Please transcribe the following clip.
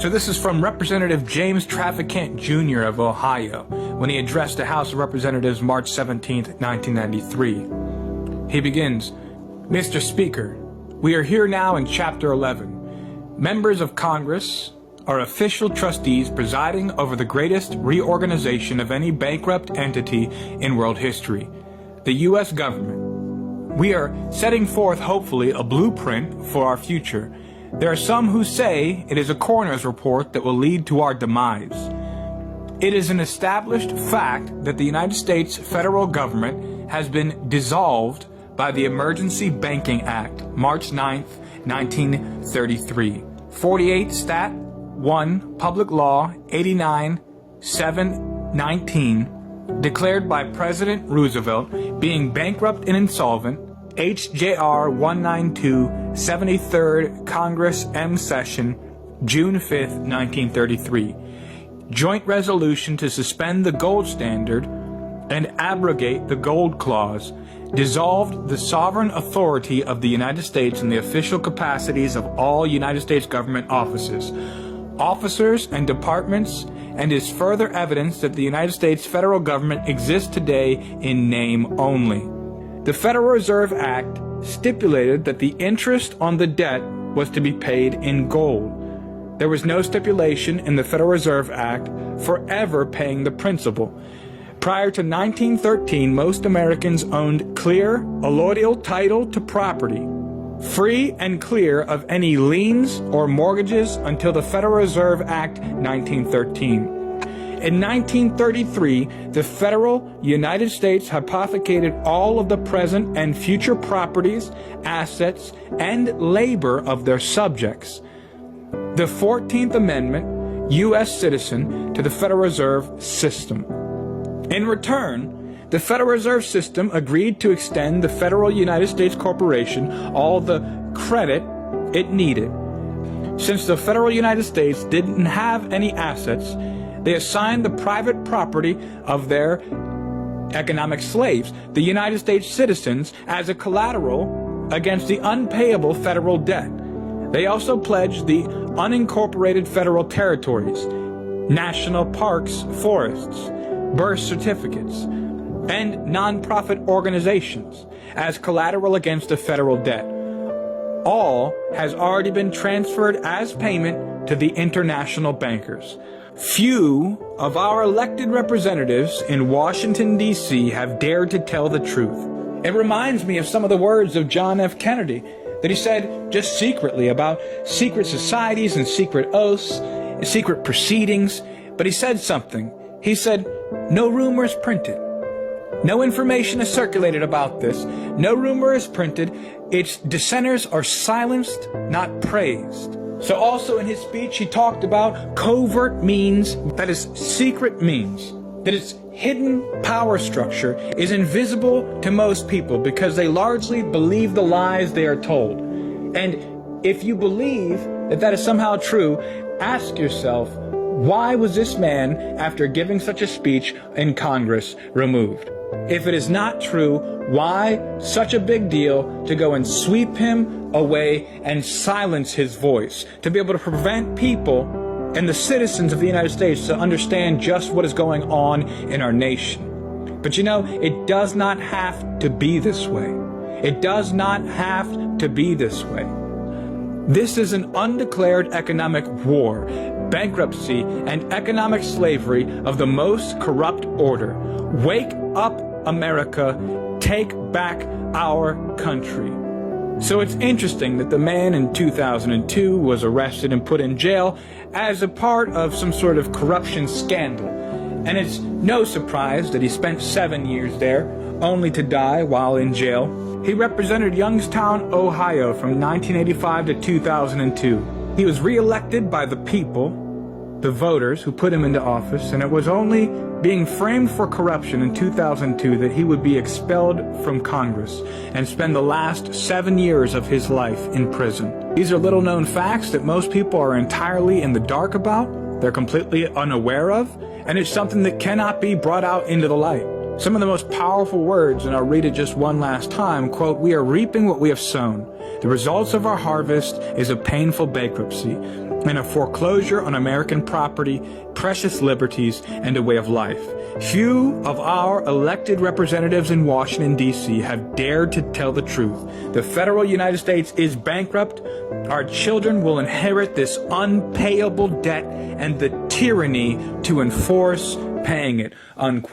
So this is from Representative James Trafficant Jr. of Ohio when he addressed the House of Representatives March 17, 1993. He begins, "Mr. Speaker, we are here now in Chapter 11. Members of Congress are official trustees presiding over the greatest reorganization of any bankrupt entity in world history, the U.S. government. We are setting forth, hopefully, a blueprint for our future. There are some who say it is a coroner's report that will lead to our demise. It is an established fact that the United States federal government has been dissolved by the Emergency Banking Act, March 9, 1933. 48 Stat 1, Public Law 89-719, declared by President Roosevelt, being bankrupt and insolvent, HJR 192, 73rd Congress M Session, June 5, 1933. Joint resolution to suspend the gold standard and abrogate the gold clause, dissolved the sovereign authority of the United States in the official capacities of all United States government offices, and departments, and is further evidence that the United States federal government exists today in name only. The Federal Reserve Act stipulated that the interest on the debt was to be paid in gold. There was no stipulation in the Federal Reserve Act for ever paying the principal. Prior to 1913, most Americans owned clear, allodial title to property, free and clear of any liens or mortgages until the Federal Reserve Act 1913. In 1933, the federal United States hypothecated all of the present and future properties, assets, and labor of their subjects. The 14th Amendment, U.S. citizen to the Federal Reserve System. In return, the Federal Reserve System agreed to extend the Federal United States Corporation all the credit it needed. Since the Federal United States didn't have any assets, they assigned the private property of their economic slaves, the United States citizens, as a collateral against the unpayable federal debt. They also pledged the unincorporated federal territories, national parks, forests, birth certificates, and nonprofit organizations as collateral against the federal debt. All has already been transferred as payment to the international bankers. Few of our elected representatives in Washington, D.C. have dared to tell the truth. It reminds me of some of the words of John F. Kennedy that he said just secretly about secret societies and secret oaths, and secret proceedings. But he said something. He said, "No rumor is printed. No information is circulated about this. No rumor is printed. Its dissenters are silenced, not praised." So also in his speech, he talked about covert means, that is, secret means, that its hidden power structure is invisible to most people because they largely believe the lies they are told. And if you believe that that is somehow true, ask yourself, why was this man, after giving such a speech in Congress, removed? If it is not true, why such a big deal to go and sweep him away and silence his voice, to be able to prevent people and the citizens of the United States to understand just what is going on in our nation? But you know, it does not have to be this way. It does not have to be this way. This is an undeclared economic war, bankruptcy, and economic slavery of the most corrupt order. Wake up, America. Take back our country. So it's interesting that the man in 2002 was arrested and put in jail as a part of some sort of corruption scandal. And it's no surprise that he spent 7 years there, only to die while in jail. He represented Youngstown, Ohio from 1985 to 2002. He was re-elected by the people, the voters who put him into office, and it was only being framed for corruption in 2002 that he would be expelled from Congress and spend the last 7 years of his life in prison. These are little-known facts that most people are entirely in the dark about, they're completely unaware of, and it's something that cannot be brought out into the light. Some of the most powerful words, and I'll read it just one last time, quote, "We are reaping what we have sown. The results of our harvest is a painful bankruptcy and a foreclosure on American property, precious liberties, and a way of life. Few of our elected representatives in Washington, D.C. have dared to tell the truth. The federal United States is bankrupt. Our children will inherit this unpayable debt and the tyranny to enforce paying it," unquote.